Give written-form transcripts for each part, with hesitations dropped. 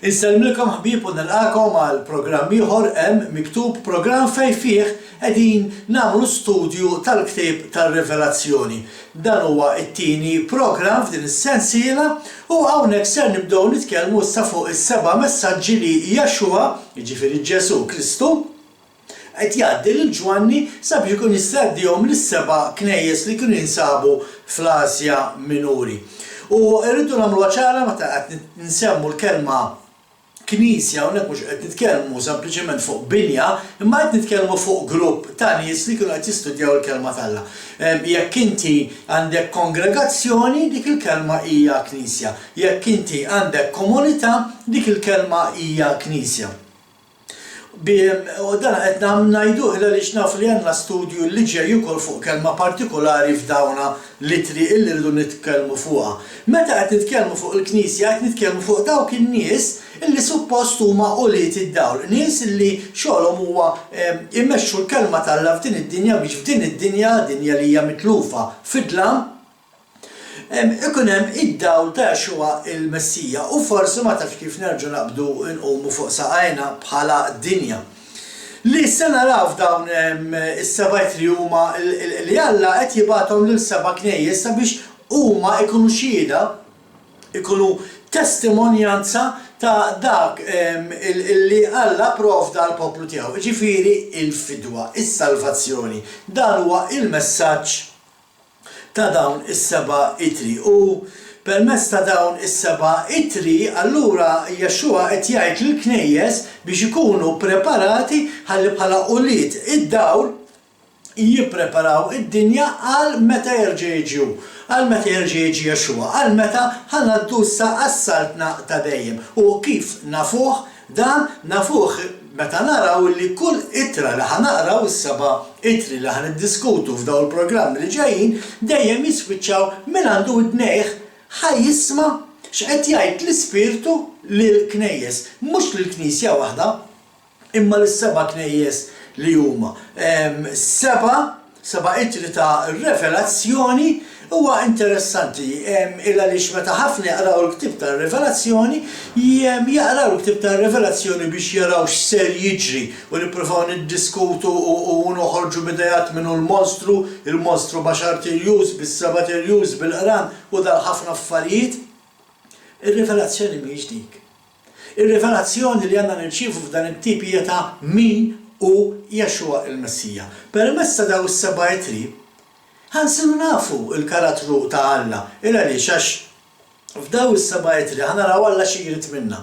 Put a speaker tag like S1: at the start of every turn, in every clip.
S1: Inselmilkom ħbieb u nilqakom għal programm ieħor hemm miktub programm fejn fih qegħdin nagħmlu studju tal-ktieb tar-Rivelazzjoni. Dan huwa t-tieni programm f'din is-sensiela u hawnhekk ser nibdew nitkellmu issa fuq is-seba' messaġġi li Jaxxua, jiġifieri Ġesu Kristu, qed jgħaddi lil Ġwanni sabiex ikun jista' jgħaddihom lis-seba' knejjes li kienu jinsabu fl-Asja Minuri. U rridu nagħmluha ċara meta qed nsemmu l-kelma Knisja hawnhekk mhux qed nitkellmu sempliċement fuq binja, imma qed nitkellmu fuq grupp ta' nies li kienu qed jistudjaw il-kelma tal-Alla. Jekk inti għandek kongregazzjoni, dik il-kelma hija Knisja. Jekk inti għandek komunità, dik il-kelma hija Knisja. U dan qed ngħiduh għaliex naf li għandna studju li ġej ukoll fuq kelma partikolari f'dawna litri illi rridu nitkellmu fuqha. Meta qed nitkellmu fuq il-Knisja qed nitkellmu fuq dawk in-nies illi suppost huma uliet id-dawl, nies illi xogħolhom huwa immexxu l-kelma tal-Alla f'din id-dinja biex f'din id-dinja li hija mitlufa fidla ikun hemm id-dawl ta' Jaxxua il-Messija u forsi ma tafx kif nerġgħu naqbdu nqumu fuq saqajna bħala dinja. Li se naraw f'dawn is-sebgħa huma li Alla qed jibgħathom lil seba' knejjes sabiex huma jkunu xhieda, ikunu testimonjanza ta' dak li Alla provda l-poplu tiegħu, ġifieri il-fidwa, is-salvazzjoni. Dan huwa il-messaġġ ta' dawn is-seba' itri. U permezz ta' dawn is-seba' itri, allura Jaxxua qed jgħid lill-knejjes biex ikunu preparati ħalli bħala uliet id-dawl jippreparaw id-dinja għal meta jerġa' jiġu. Għal meta jerġa' jiġi Jaxxua, għal meta ħanaddu issa għas-saltna ta' dejjem. U kif nafuh dan nafuh meta naraw li kull ittra li ħanaqraw is-seba' itri li ħaniddiskutu f'daw il-programmi li ġejjin dejjem jispiċċaw minn għandu id-dnejħ ħajjisma' x'qed jgħid l-Ispirtu lill-knejjes, mhux lill-Knisja waħda, imma lis-seba' knejjes li huma. Seba' itri ta' Revelazzjoni huwa interessanti għaliex meta ħafna jaqraw il-ktieb tar-Revelazzjoni jaqraw il-ktieb tar-Revelazzjoni biex jaraw x'ser jiġri u nippruvaw niddiskutu u noħorġu bidejat minnu l-monstru, il-monstru Baxar Tirjus, bis-seba' Tirjus, bil-Qran u dal ħafna affarijiet. Ir-Revelazzjoni mhijiex dik. Ir-Revelazzjoni li għandna nirċievu f'dan it-tip hija ta' min u Jaxxua il-Messija. Permezz ta' dawn is-seba' itri ħansiru nafu il-karattru ta' Alla, għaliex għax f'daw is-seba' itri ħanaraw Alla xi jrid minna.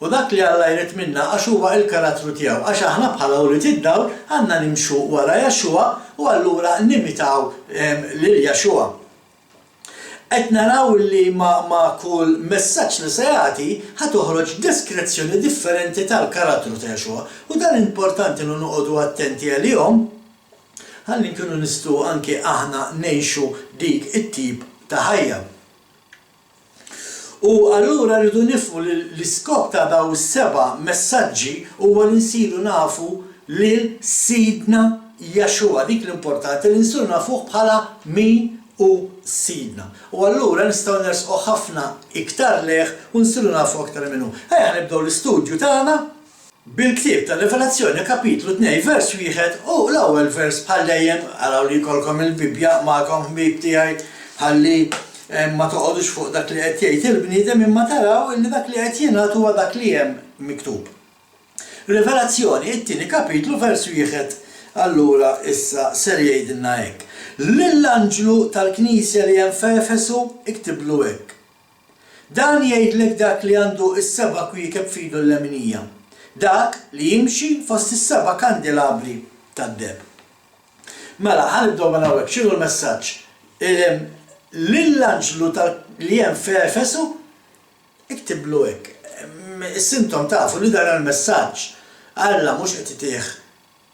S1: U dak li Alla jrid minna għax huwa il-karattru tiegħu, għax aħna bħala uliet id-dawl għandna nimxu wara Jaxxua u allura nimitaw lil Jaxxua. Qed naraw li ma' kull messaġġ li se jagħti ħatoħroġ deskrizzjoni differenti tal-karattru ta' Jaxxua u dan importanti li noqogħdu attenti għalihom ħalli nkunu nistgħu anke aħna ngħixu dik it-tip ta' ħajja. U allura rridu nifhmu li l-iskop ta' dawn is-seba' messaġġi huwa li nsiru nafu lil Sidna Jaxxua, dik l-importanti li nsiru nafuh bħala min u Sidna. U allura nistgħu nersqu ħafna iktar leħ u nsiru nafu aktar minnu. Ejja nibdew l-istudju tagħna bil-ktieb tal-Rivelazzjoni kapitlu 2 vers 1 u l-ewwel vers bħal dejjem araw li jkollkom il-Bibja magħkom ħbieb tiegħi ħalli ma toqgħodux fuq dak li qed jgħid il-bniedem imma taraw li dak li qed jingħad huwa dak li hemm miktub. Rivelazzjoni it-tieni kapitlu vers 1 allura issa ser jgħidilna hekk. Lill-anġlu tal-Knisja li hemm f'Efesu iktiblu hekk. Dan jgħidlek dak li għandu is-seba' kwiekeb f'idu l-leminija. Dak li jimxi fost is-seba' kandelabri tad-deb. Mela, ħanibdew minn hawnhekk, x'inhu l-messaġġ? Lill-anġlu li hemm f'Efesu iktiblu hekk. Is-sintom tafu li dan il-messaġġ Alla mhux qed itih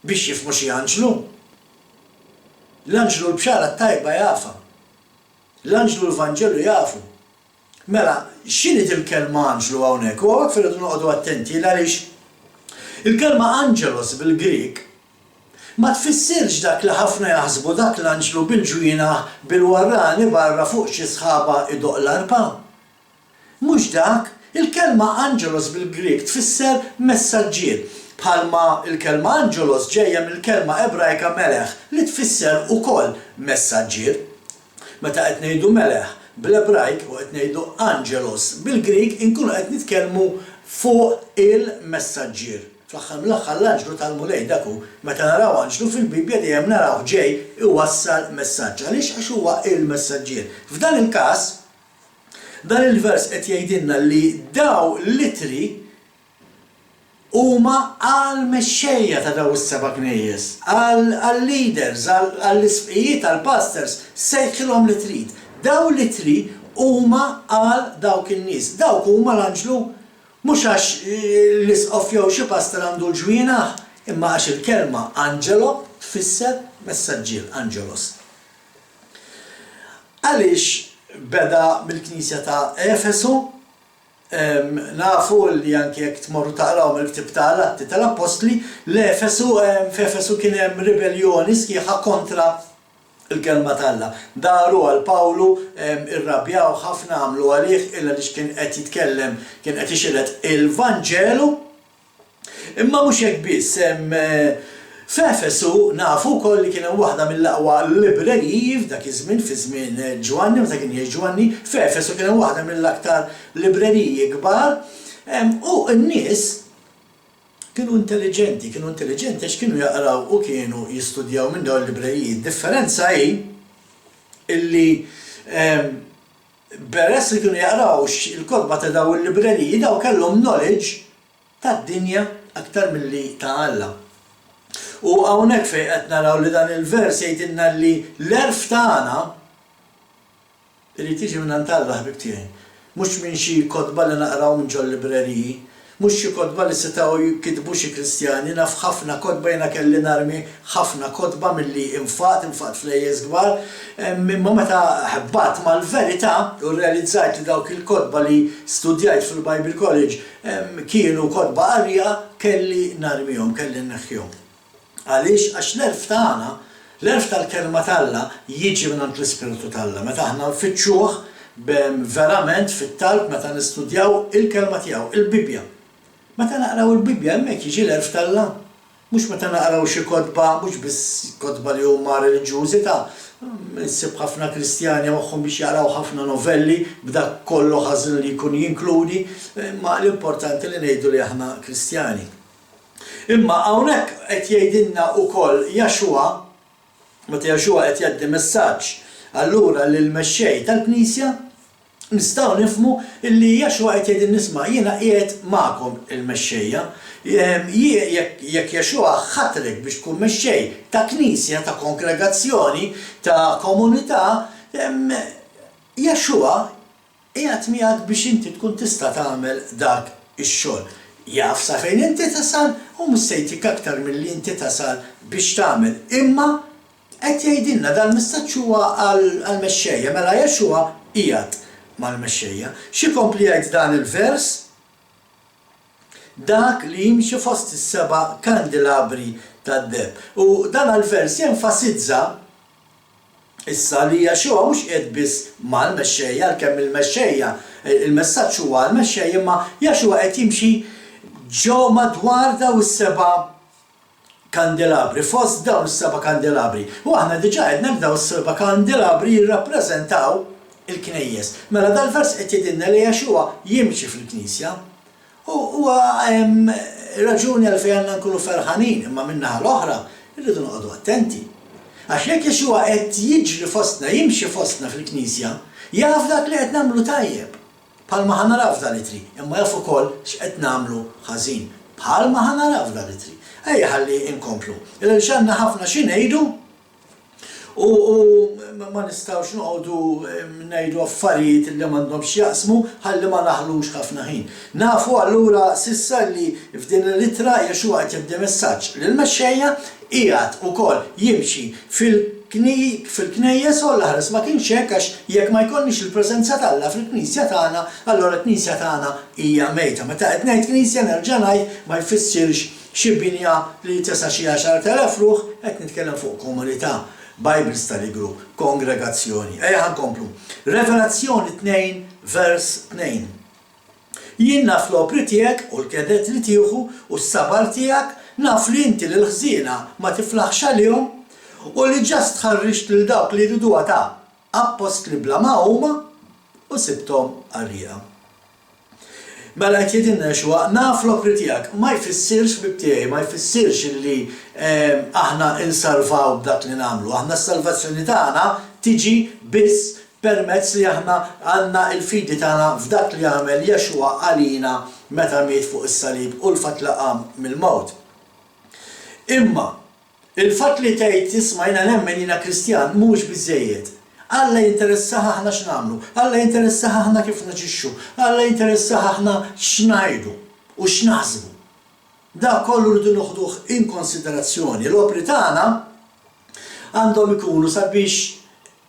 S1: biex jifhmu xi anġlu. L-anġlu l-bxara tajba jafa. L-anġlu l-Vanġelu jafu. Mela, x'inhi il-kelma anġlu hawnhekk? U hawnhekk irridu noqogħdu attenti għaliex il-kelma angelos bil-Grik ma tfissirx dak li ħafna jaħsbu dak l-anġlu bil-ġwina bil-warrani barra fuq xi sħaba idoq l-arpa. Mhux dak, Il-kelma angelos bil-Grik tfisser messaġġier. Bħalma il-kelma angelos ġejja mill-kelma Ebrajka meleħ li tfisser ukoll messaġġier. Meta qed ngħidu meleħ bl-Ebrajk u qed ngħidu angelos bil-Grik inkunu qed nitkellmu fuq il-messaġġier. Fl-aħħar mill-aħħar l-anġlu tal-mulej dak hu meta naraw anġlu fil-Bibja dejjem naraw ġej iwassal messaġġ. Għaliex għax huwa il-messaġġier. F'dan il-każ dan il-vers qed jgħidilna li daw litri huma għall-mexxejja ta' daw is-seba' knejjes, għall-leaders, għall-isqijiet, għall-pastors, sejħilhom li trid. Daw litri huma għal dawk in-nies. Dawk huma l-anġlu mhux għax l-isqof jew xi pastor għandu l-ġwienaħ, imma għax il-kelma angelo tfisser messaġġier, angelos. Għaliex beda mill-Knisja ta' Efesu, nafu li anke jekk tmorru taqraw mill-ktib tal-Atti tal-Apostli, f'Efesu kien hemm ribellioni sħiħa kontra il-kelma talla. Daru għal Pawlu irrabjaw ħafna għamlu għalih illa li kien qed jitkellem, kien qed ixelet il-Vanġelu. Imma mhux hekk biss, f'Efesu nafu wkoll li kien hemm waħda mill-aqwa libreriji f'dak iż-żmien fi żmien Ġwanni, meta kien jgħid Ġwanni, f'Efesu kien hemm waħda mill-aktar libreriji kbar u n-nies kienu intelligenti għax kienu jaqraw u kienu jistudjaw minn dawn il-libreriji. Differenza hi illi peress li kienu jaqraw il-kodba ta' daw il-libreriji daw kellhom knowledge tad-dinja aktar milli ta' Alla. U hawnhekk fejn qed naraw li dan il-vers jgħidilna li l-erf tagħna irid tiġi minn Alla ħbib tiegħi. Mhux minn xi kodba li naqraw minn ġol libreriji. Mhux xi kodba li setgħu jkitbu xi Kristjani, naf ħafna kodba jiena kelli narmi ħafna kodba milli infaqt flejjes kbar, imma meta ħebbat mal-verità u rrealizzajt li dawk il-kodba li studjajt fil-Bible College kienu kodba qarja kelli narmihom, kelli nneħħihom. Għaliex għax l-erf tagħna, l-erf tal-kelma talla jiġi minn l-Ispiritu talla. Meta aħna nfittxuh verament fit-talb meta nistudjaw il-kelma tiegħu, il-Bibja. Meta naqraw il-Bibja hemmhekk jiġi l-erf talla. Mhux meta naqraw xi kodba, mhux biss kodba li huma reliġjużi ta' nsib ħafna Kristjani magħhom biex jaqraw ħafna novelli b'dak kollu ħażin li jkun jinkludi, ma l-importanti li ngħidu li aħna Kristjani. Imma hawnhekk qed jgħidilna wkoll Jaxua, meta Jaxua qed jgħaddi messaġġ allura lill-mexxej tal-Knisja, nistgħu nifhmu illi Jaxua qed jgħidilna nisma' jiena qiegħed magħkom il-mexxejja. Jekk Jaxua ħatrek biex tkun mexxej ta' knisja, ta' kongregazzjoni, ta' komunità, Jaxua qiegħed miegħek biex inti tkun tista' tagħmel dak ix-xogħol. Jaf sa fejn inti tasal u mhux se jtik aktar milli inti tasal biex tagħmel. Imma qed jgħidilna dan messaġġ huwa għall-mexxejja, mela Jaxua qiegħed mal-mexxejja. Xi kompli jgħid dan il-vers? Dak li jimxi fost is-seba' kandelabri tad-deb. U dan għal-vers jenfasizza issa li Jaxua mhux qiegħed biss mal-mexxejja, għalkemm il-mexxejja, il-messaġġ huwa għall-mexxejja, imma Jaxua qed jimxi ġew madwar daw is-seba' kandelabri, fost dawn is-seba' kandelabri. U aħna diġà qedna daw is-seba' kandelabri jirrappreżentaw il-knejjes. Mela dal-vers qed jgħidilna li Jaxua jimxi fil-Knisja. U raġuni għalfejn għandna nkunu ferħanin, imma min-naħa l-oħra irridu noqogħdu attenti. Għax jekk Jaxua qed jiġri fostna, jimxi fostna fil-Knisja, jaf dak li qed nagħmlu tajjeb. Bħalma ħanaraw f'dal-itri, imma jaf ukoll x'qed nagħmlu ħażin. Bħalma ħanaraw f'dal-itri. Ejja ħalli inkomplu. Il-ġanna ħafna xi ngħidu u ma nistgħux noqogħdu ngħidu affarijiet li m'għandhomx jaqsmu ħalli ma naħlux ħafna ħin. Nafu allura s'issa li f'din il-ittra Jaxua qed jibda messaġġ lill-mexxejja qiegħed ukoll jimxi fil-knejjes u l-ħares ma kienx hekk għax jekk ma jkollniex il-preżenza tagħha fil-Knisja tagħna, allura l-Knisja tagħna hija mejta. Meta qed ngħid Knisja nerġa' ngħid ma jfissirx xi binja li tesa' xi 10,000 ruħ, qed nitkellem fuq komunità, Bible Study Group, kongregazzjoni. Ejja ħankomplu. Revelazzjoni 2 vers 2. Jien naf l-opri tiegħek u l-kedet li tieħu u s-sabar tiegħek, naf li inti l-ħżiena ma tiflaħx għalihom u li ġast tħarriġt lil dawk li jriduha ta' appost li bla ma huma u sibthom għarrieqa. Mela qed jgħidilna Jexua, naf l-opri tiegħek ma jfissirx bibtiegħi, ma jfissirx li aħna insalvaw b'dak li nagħmlu. Aħna s-salvazzjoni tagħna tiġi biss permezz li aħna għandna l-fidi tagħna f'dak li għamel Jexua għalina meta miet fuq is-salib u l-fatt li qam mill-mewt. Imma il-fatt li tgħid tisma' jiena nemmen jiena Kristjan mhux biżżejjed. Alla jinteressaħ aħna x'nagħmlu, Alla jinteressaħ aħna kif naġixxu, Alla jinteressaħ aħna x'ngħidu u x'naħsbu. Da kollu rridu noħduh in konsiderazzjoni. L-opri tagħna għandhom ikunu sabiex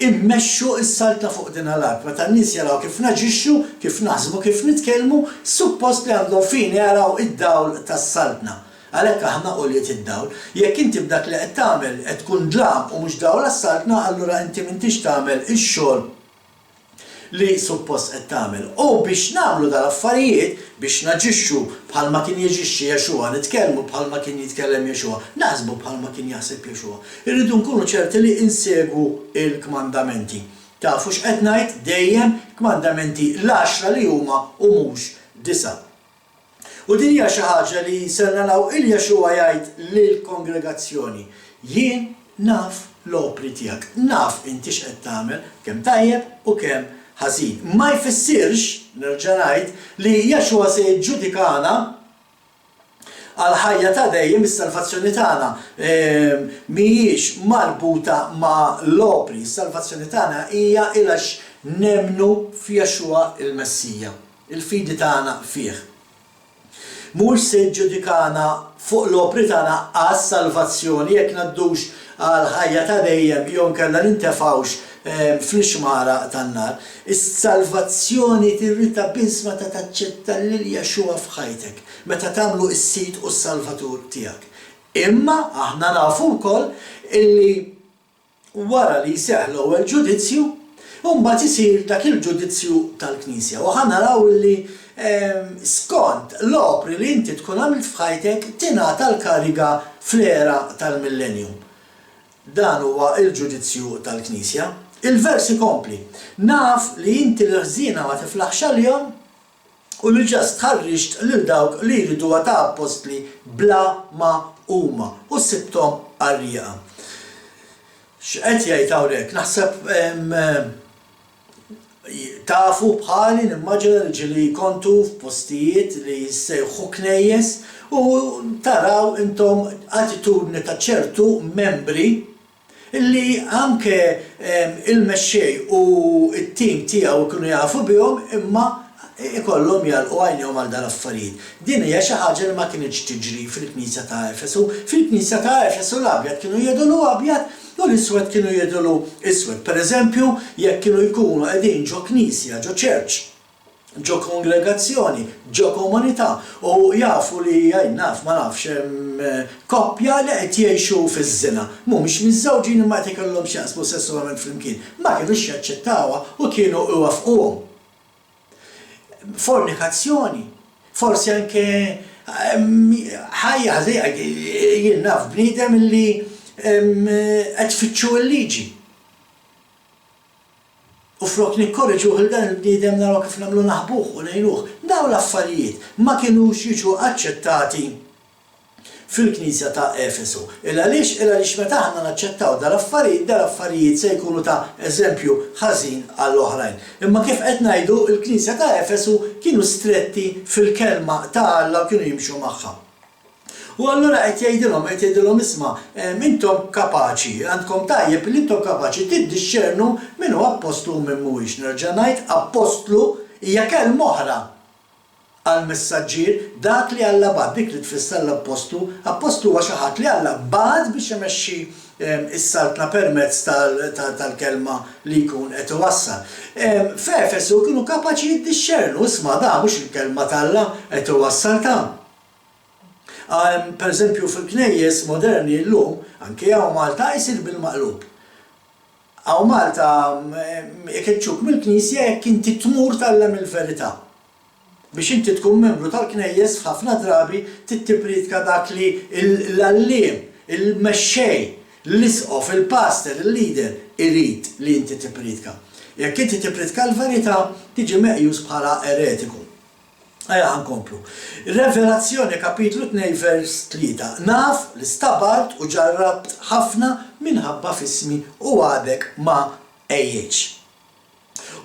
S1: immexxu s-saltna fuq din l-art. Meta n-nies jaraw kif naġixxu, kif naħsbu, kif nitkellmu, suppost li għandhom fin jaraw id-dawl tas-saltna. Għalhekk aħna qoljiet id-dawl. Jekk inti b'dak li qed tagħmel qed tkun dlam u mhux dawl għas-saltna, allura inti m'intix tagħmel ix-xogħol li suppost qed tagħmel. U biex nagħmlu dal-affarijiet, biex naġixxu bħalma kien jiġixxi Jexua, nitkellmu bħalma kien jitkellem Jexua, naħsbu bħalma kien jaħseb Jexua. Irridu nkunu ċerti li insegwu il-kmandamenti. Tafu x'qed ngħid dejjem kmandamenti l-10 li huma u mhux 9. U din hija xi ħaġa li se naraw il-Jexua jgħid lill-kongregazzjoni. Jien naf l-opri tiegħek, naf inti x'qed tagħmel kemm tajjeb u kemm ħażin. Ma jfissirx, nerġa' ngħid, li Jexua se jiġġudikana għal ħajja ta' dejjem is-salvazzjoni tagħna mhijiex marbuta ma' l-opri. Is-salvazzjoni tagħna hija għax nemmnu f'Jexua il-Messija. Il-fidi tagħna fih. Mhux se jiġġudikana fuq l-opri tagħna għas-salvazzjoni jekk ngħaddux għal ħajja ta' dejjem jew nkella nintefgħux fl-ixmara tan-nar. Is-salvazzjoni tirrita biss meta taċċetta lil Jexua f'ħajtek, meta tagħmlu s-Sid u s-Salvatur tiegħek. Imma aħna nafu wkoll illi wara li jseħħ l-ewwel ġudizzju, u mbagħad isir dak il-ġudizzju tal-Knisja. U aħna naraw illi skont l-opri li inti tkun għamilt f'ħajtek tingħata l-kariga fl-era tal-millennium. Dan huwa il-ġudizzju tal-Knisja. Il-vers ikompli. Naf li inti l-ħżiena ma tiflaħx għalihom u li ġast tħarriġt lil dawk li jridu ta' apostli bla ma huma u sibthom għarrieqa. X'qed jgħid hawnhekk? Naħseb tafu bħali nimmaġina li kontu f'postijiet li jissejħu knejjes u taraw intom attitudni ta' ċertu membri illi anke il-mexxej u it-tim tiegħu kienu jafu bihom imma ikollhom jalqu għajnihom għal dan affarijiet. Din hija xi ħaġa li ma kienx tiġri fil-Knisja ta' Efesu. Fil-Knisja ta' Efesu l-abjad kienu jedulu abjad u l-iswed kienu jedulu iswed. Pereżempju, jekk kienu jkunu qegħdin ġo knisja, ġo ċerċ, ġo kongregazzjoni, ġo komunità u jafu li naf ma nafx koppja li qed jgħixu fiż-żina. Mhumiex miż-żewġin imma qed ikollhom x'jaqsmu sessualment flimkien. Ma kienux jaċċettawha u kienu iwaffquhom. Fornikazzjoni, forsi anke ħajja jien naf bniedem illi qed tfittxu l-liġi. U flok nikkorreġu dan il-bniedem naraw kif nagħmlu naħbuh u ngħinuh. Dawn l-affarijiet ma kinux jiġu aċċettati fil-Knisja ta' Efesu. Għaliex meta aħna naċċettaw dal-affarijiet se jkunu ta' eżempju ħażin għall-oħrajn. Imma kif qed ngħidu il-Knisja ta' Efesu kienu stretti fil-kelma ta' Alla u kienu jimxu magħha. U allura qed jgħidilhom isma' intom kapaċi, għandkom tajjeb li intom kapaċi tiddixxernu min huwa apostlu u min mhuwiex. Nerġa' ngħid apostlu hija kelma oħra għal-messaġġier dak li Alla bad dik li tfisser l-apostlu. Apostlu huwa xi ħadd li Alla bad biex imexxi is-saltna permezz tal-kelma li jkun qed iwassal. F'Efesu kienu kapaċi jiddixxernu isma' da mhux il-kelma tal-Alla qed iwassal ta'. Pereżempju fil-knejjes moderni llum anke hawn Malta jsir bil-maqlub. Hawn Malta jekk iċċuk mill-Knisja jekk inti tmur tgħallem il-verità. biex inti tkun membru tal-knejjes f'ħafna drabi tippredika dak li l-alliem, il-mexxej, l-isqof, il-pastor, il-leader irid li inti tippredika. Jekk inti tippredika l-verità tiġi meqjus bħala eretiku. Ejja ħankomplu. Revelazzjoni kapitlu 2 vers 3. Naf li stabart u ġarrabt ħafna minħabba fismi u għadek ma ejjeċ.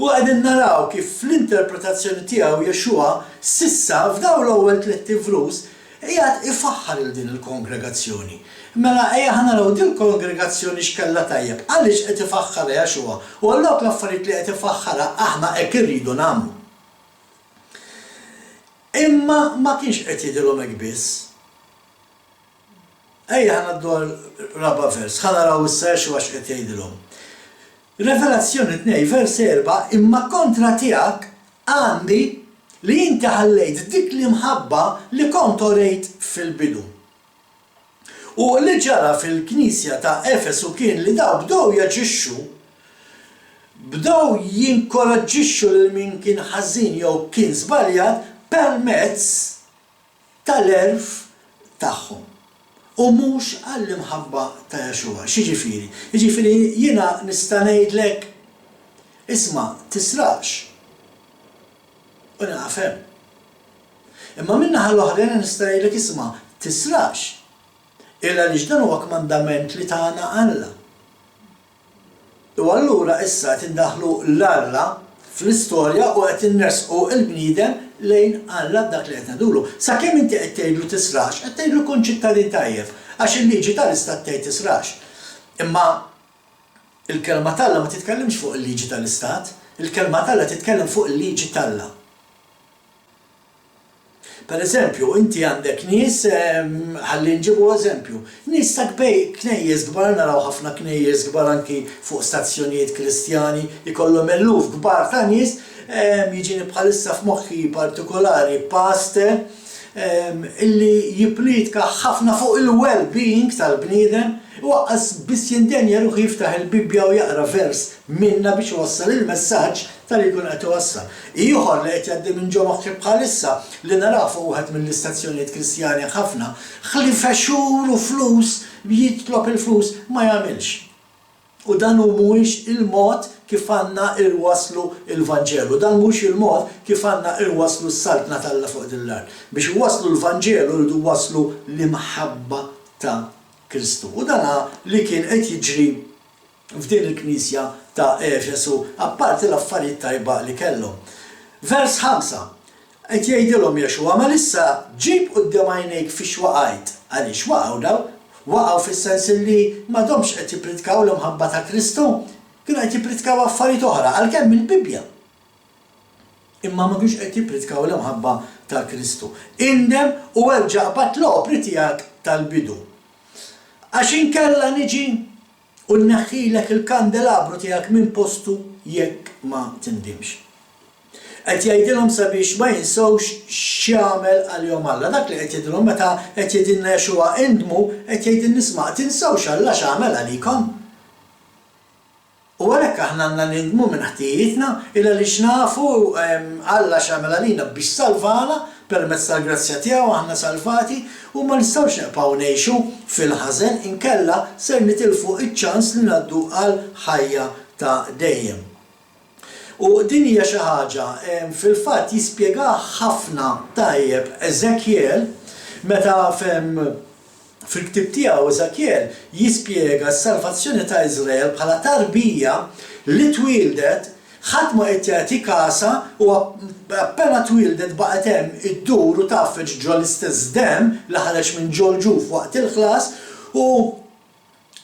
S1: U għedin naraw kif fl-interpretazzjoni tiegħu Jexua sissa f'dawn l-ewwel 3 vrus qiegħed ifaħħar il din il-kongregazzjoni. Mela ejja ħanaraw din il-kongregazzjoni x'kellha tajjeb. Għaliex qed ifaħħar Jexua? U allok l-affarijiet li qed ifaħħarha aħna hekk irridu nagħmlu. Imma ma kienx qed jidhirhom hekk biss. Ejja ħanaddu raba vers, ħanaraw issa Jexua x'qed jgħidilhom. Revelazzjoni 2 vers 4 imma kontra tiegħek għandi li inti ħallejt dik li mħabba li kont orejt fil-bidu. U li ġara fil-Knisja ta' Efesu kien li daw bdew jaġixxu, bdew jinkoraġġixxu lil min kien ħażin jew kien żbaljat permezz tal-erf tagħhom. U mhux għall-imħabba ta' Jexua. X'jiġifieri? Jiġifieri jiena nista' ngħidlek isma' tisrax. U nafhem. Imma min-naħa l-oħra nista' ngħidlek isma' tisrax. Illa li dan huwa kmandament li tagħna Alla. U allura issa qed indaħlu l-Alla fl-istorja u qed innersqu l-bniedem lejn Alla dak li qed ngħidulu. Sakemm inti qed tgħidlu tisrax, qed tgħidlu kun ċittadin tajjeb, għax il-liġi tal-istat tgħid tisrax. Imma il-kelma tal-Alla ma titkellimx fuq il-liġi tal-istat, il-kelma tal-Alla titkellem fuq il-liġi tal-Alla. Per eżempju, inti għandek nies, ħalli nġibu eżempju, nies ta' knejjes kbar, naraw ħafna knejjes kbar anki fuq stazzjonijiet kristjani, ikollhom eluf kbar ta' nies, jiġini bħalissa f'moħħi partikolari pastor illi jippredika ħafna fuq il-well-being tal-bniedem u waqqas biss jindenja ruħu jiftaħ il-Bibja u jaqra vers minna biex iwassal il-messaġġ tal-li jkun qed iwassal. Ieħor li qed jgħaddi minn ġo moħħi bħalissa li naraw fuq wieħed mill-istazzjonijiet Kristjani ħafna ħlifa xhur u flus jitlob il-flus ma jagħmilx. U dan mhuwiex il-mod kif għandna irwaslu il-Vanġelu. Dan mhux il-mod kif għandna irwaslu s-saltna tal-Alla fuq dil-art. Biex waslu l-Vanġelu rridu waslu l-imħabba ta' Kristu. U dana li kien qed jiġri f'din il-Knisja ta' Efesu, apparti l-affarijiet tajba li kellhom. Vers 5 qed jgħidilhom Jexua ma issa ġib quddiem għajnejk fiex waqgħet. Għaliex waqgħu daw? Waqgħu fis-sens li m'għadhomx qed jippredikaw l-imħabba ta' Kristu, kienu qed jippredikaw affarijiet oħra għalkemm il-Bibja. Imma ma kienx qed jippredikaw l-imħabba ta' Kristu. Indem u erġa' qbad l-opri tiegħek tal-bidu. Għax inkella niġi u nneħħilek il-kandelabru tiegħek minn postu jekk ma tindimx. Qed jgħidilhom sabiex ma jinsewx x'jagħmel għalihom Alla. Dak li qed jgħidilhom meta qed jgħidilna Jexua indmu qed jgħidilna nisma' tinsewx Alla x'għamel għalikom. U għalhekk aħna għandna nindmu minn ħtiejietna illa li x'nafu Alla x'għamel għalina biex salvana permezz tal-grazzja tiegħu aħna salvati u ma nistgħux neqgħu ngħixu fil-ħażen inkella ser nitilfu iċ-ċans li ngħaddu għal ħajja ta' dejjem. U din hija xi ħaġa fil-fatt jispjega ħafna tajjeb Eżekjel meta fil-ktieb tiegħu Eżekjel jispjega s-salvazzjoni ta' Iżrael bħala tarbija li twildet ħadd ma qed jagħti kasa u appena twildet baqgħet hemm iddur u tafeġ ġo l-istess demm li ħareġ minn ġo l-ġuf waqt il-ħlas u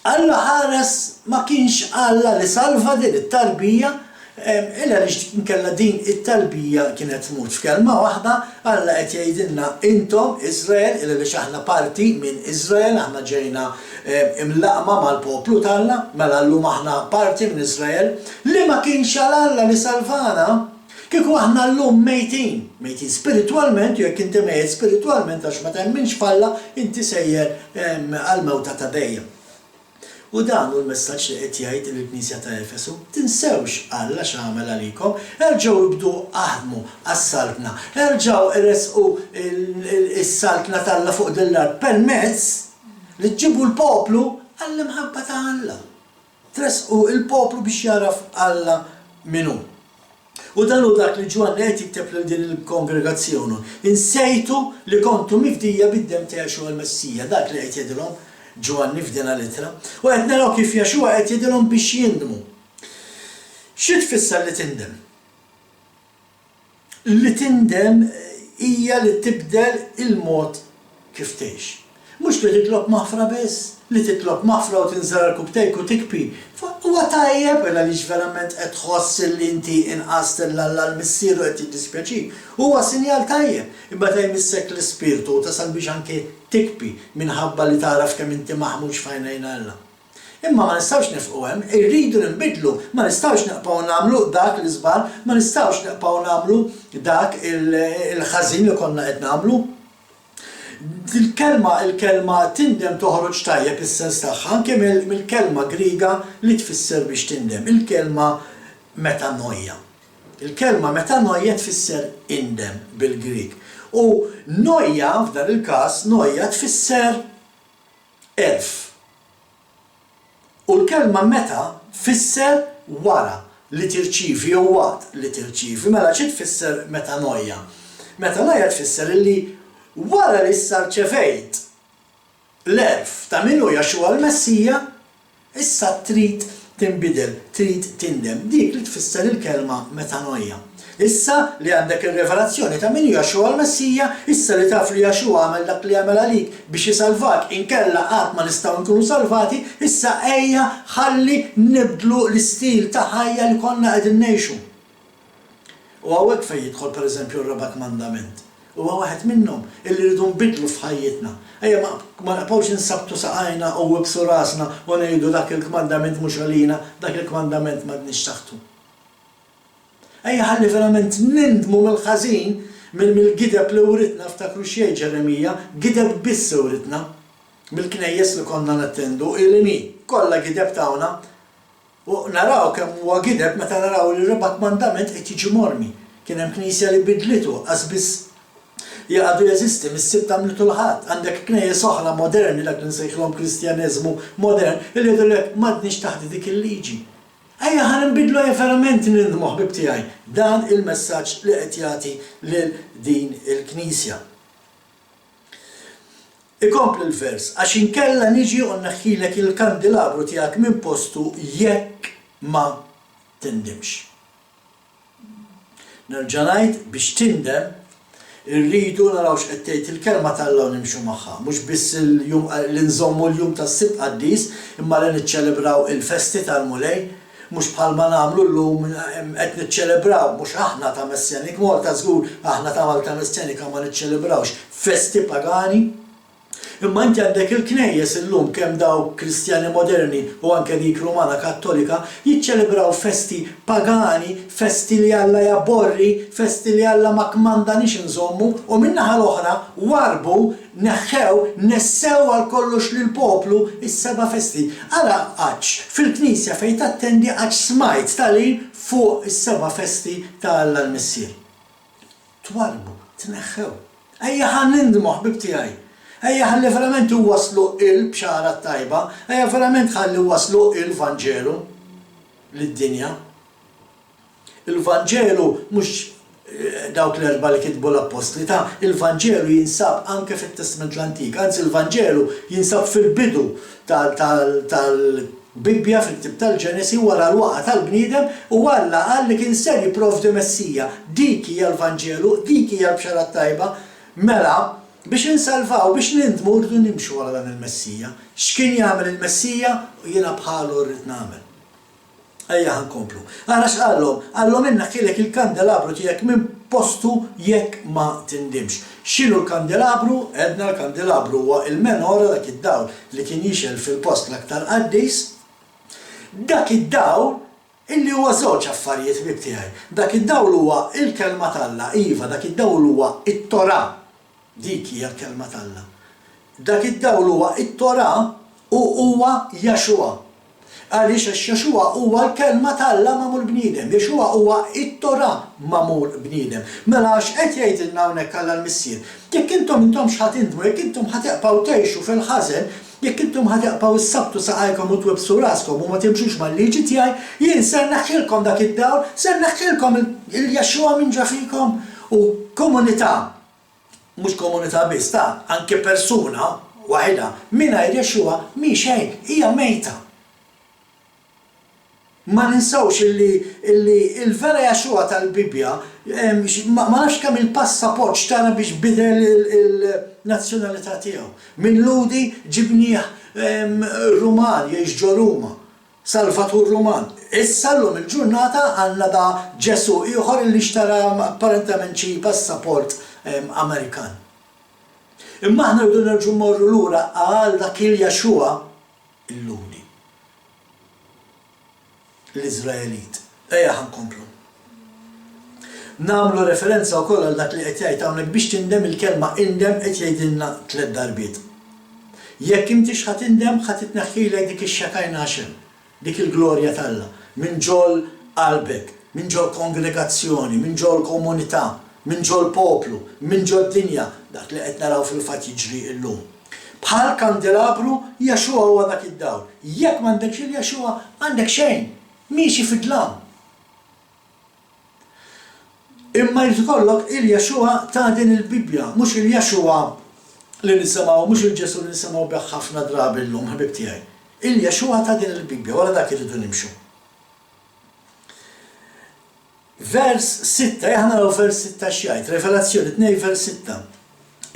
S1: Alla ħares ma kienx Alla li salva din it-tarbija illa li nkella din it-talbija kienet tmut f'kelma waħda, Alla qed jgħidilna intom Iżrael, illa li aħna parti minn Iżrael, aħna ġejna imlaqma mal-poplu tagħna, mela llum aħna parti minn Iżrael, li ma kienx Alla li salvana, kieku aħna llum mejtin spiritualment, jekk inti mejt spiritualment għax ma temminx f'Alla, inti sejjer għal-mewta ta' dejjem. U dan hu l-messaġġ li qed jgħid il-Knisja ta' Efesu, tinsewx Alla x'għamel għalikom, erġgħu jibdu aħdmu għas-saltna, erġgħu iresqu is-saltna tal-Alla fuq dil-art permezz li tġibu l-poplu għall-imħabba ta' Alla. Tresqu il-poplu biex jaraf Alla minnu. U dan hu dak li Ġwanni qed jikteb lil din il-kongregazzjoni. Insejtu li kontu mifdija bid-dem ta' Jexua l-Messija, dak li qed jgħidilhom Ġwanni f'din l-ittra, u qed naraw kif Jexua qed jgħidilhom biex jindmu. Xi tfisser li tindem? Li tindem hija li tibdel il-mod kif tgħix. Mhux li titlob maħfra biss, li titlob maħfra u tinżar kubtejk u tikpi. Huwa tajjeb għaliex verament qed tħoss li inti inqast l-missier u qed jiddispjaċik. Huwa sinjal tajjeb, imma jmissek l-ispirtu u tasal biex anke tikpi minħabba li taraf kemm inti maħmux f'għajnejn Alla. Imma ma nistgħux nifqu hemm, irridu nbidlu, ma nistgħux neqgħu nagħmlu dak l-iżbal, ma nistgħux neqgħu nagħmlu dak il-ħażin li konna qed nagħmlu. Il-kelma tindem toħroġ tajjeb is-sens tagħha anke mill-kelma Griega li tfisser biex tindem, il-kelma metanoia. Il-kelma metanoia tfisser indem bil-Grieg. U noja f'dan il-każ noja tfisser erf. U l-kelma meta tfisser wara li tirċivi u waqt li tirċivi. Mela xi tfisser metanoia? Metanoia tfisser illi wara li rċevejt l-erf ta' minnu Jexua l-Messija, issa trid tinbidel, trid tindem. Dik li tfisser il-kelma metanoia. Issa li għandek il-revelazzjoni ta' minnu Jexua l-Messija, issa li taf li Jexua għamel dak li għamel għalik biex jisalvak inkella qatt ma nistgħu nkunu salvati, issa ejja ħalli nibdlu l-istil ta' ħajja li konna qegħdin ngħixu. U hawnhekk fejn jidħol pereżempju r-raba' mandament. Huwa waħed minnhom illi rridu nbidlu f'ħajjitna. Ejja ma naqgħux insabtu saqajna u wibsu rasna u ngħidu dak il-kmandament mhux għalina, dak il-kmandament m'għadniex taħtu. Ejja ħalli verament nindmu mill-ħażin mill-gideb li uritna ftakru xejn Ġeremija, gideb biss uritna mill-knejjes li konna nattendu il-mi kollha gideb tagħna u naraw kemm huwa gideb meta naraw li r-raba' mandament qed jiġi mormi. Kien hemm knisja li bidlitu qas biss jaqadu jeżisti mis-sib tamlitu l-ħadd. Għandek knejjes oħra moderni dak li nsejħlhom Kristjaneżmu modern li jgħidulek m'għadniex taħt dik il-liġi. Ejja ħa nbidlu verament nindmu ħbib tiegħi. Dan il-messaġġ li qed jagħti lil din il-Knisja. Ikompli l-vers, għax inkella niġi u nneħħilek il-kandelabru tiegħek minn postu jekk ma tindimx. Nerġa' ngħid biex tindem irridu narawx qed tgħid il-kelma tal-Alla u nimxu magħha, mhux biss il-jum li nżommu l-jum tas-Sibt Qaddis, imma li niċċelebraw il-festi tal-Mulej, mhux bħalma nagħmlu llum qed niċċelebraw mhux aħna ta' Messjanik Malta żgur aħna ta' Malta Messjanika ma niċċelebrawx festi pagani. Imma inti għandek il-knejjes illum kemm daw Kristjani moderni u anke dik Rumana Kattolika jiċċelebraw festi pagani, festi li Alla jabborri, festi li Alla ma kmandanix inżommu u min-naħa l-oħra warbu neħħew nessew għal kollox lil poplu is-seba' festi. Ara qaċ fil-Knisja fejn tattendi qaċ smajt tal-in fuq is-seba' festi ta' Alla l-Missier. Twarbu, tneħħew. Ejja ħan nindmu ħbib tiegħi. Ejja ħalli verament waslu il-bxara tajba, ejja verament ħalli waslu il-Vanġelu lid-dinja. Il-Vanġelu mhux dawk l-erba' li kitbu l-Apostli ta' il-Vanġelu jinsab anke fit-Testament l-Antik, anzi il-Vanġelu jinsab fil-bidu tal-Bibbja fil-Ktieb tal-Ġenesi wara l-waqgħa tal-bniedem u Alla qal li kien se jipprovdi Messija. Dik hija l-Vanġelu, dik hija l-bxara tajba, mela biex insalvaw, biex nindmu rridu nimxu wara dan il-Messija. X'kien jagħmel il-Messija u jiena bħalu rrid nagħmel. Ejja ħankomplu. Ara x'qalhom? Qallhom inneħħilek il-kandelabru tiegħek minn postu jekk ma tindimx. X'ilu l-kandelabru? Edna l-kandelabru huwa il-menora dak id-dawl li kien jixel fil-post l-aktar qaddis. Dak id-dawl illi huwa żewġ affarijiet ħbib tiegħi. Dak id-dawl huwa il-kelma tal-Alla, iva, dak id-dawl huwa it-Torah. Dik hija l-kelma tal-Alla. Dak id-dawl huwa it-Torah u huwa Yeshua. Għaliex għax Yeshua huwa l-kelma tal-Alla magħmul bniedem, Yeshua huwa it-Tora magħmul bniedem. Mela għax qed jgħidilna hawnhekk Alla l-Missier, jekk intom ħatindmu, jekk intom ħatieqpaw tgħixu fil-ħażen, jekk intom ħatieqpaw is-sabtu saqajkom u twebsu raskom u ma timxux mal-liġi tiegħi, jien ser naħħilkom dak id-dawl, ser naħħilkom il-Yeshua minn ġa fikom u komunità, mhux komunità biss ta' anke persuna waħda mingħajr Yeshua mi xejn, hija mejta. Ma ninsawx illi il-vera Yeshua tal-Bibja ma nafx kemm il-passaport xtara biex bidel il-nazzjonalità tiegħu. Minn ludi ġibnieh Ruman jgħix ġo Ruma, Salvatur Ruman. Issa llum il-ġurnata għandna da Ġesu ieħor li xtara apparentament xi passaport Amerikan. Imma aħna rridu nerġgħu mmorru lura għal dak il-Yeshua illum. L-Izraelit. Ejja ħankomplu. Nagħmlu referenza wkoll għal dak li qed jgħid hawnhekk biex tindem il-kelma indem qed jgħidilna 3 darbiet. Jekk intix ħatindem ħatitneħħilek dik ix-xekajna Ħaxem, dik il-glorja tal-Alla, minn ġol qalbek, minn ġol kongregazzjoni, minn ġol komunità, minn ġol poplu, minn ġol dinja, dak li qed naraw fil-fatt jiġri llum. Bħal kandelabru Yeshua huwa dak id-dawl. Jekk m'għandekx il-Yeshua għandek xejn. Miexi fid-dlam. Imma jrid ikollok il-Yeshua ta' din il-Bibja, mhux il-Yeshua li nisimgħu, mhux il-Ġesu li nisimgħu bih ħafna drabi llum ħabib tiegħi. Il-Yeshua ta' din il-Bibja, wara dak irridu nimxu. Vers 6, aħna naraw vers 6 x'jgħid, Revelazzjoni 2 vers 6.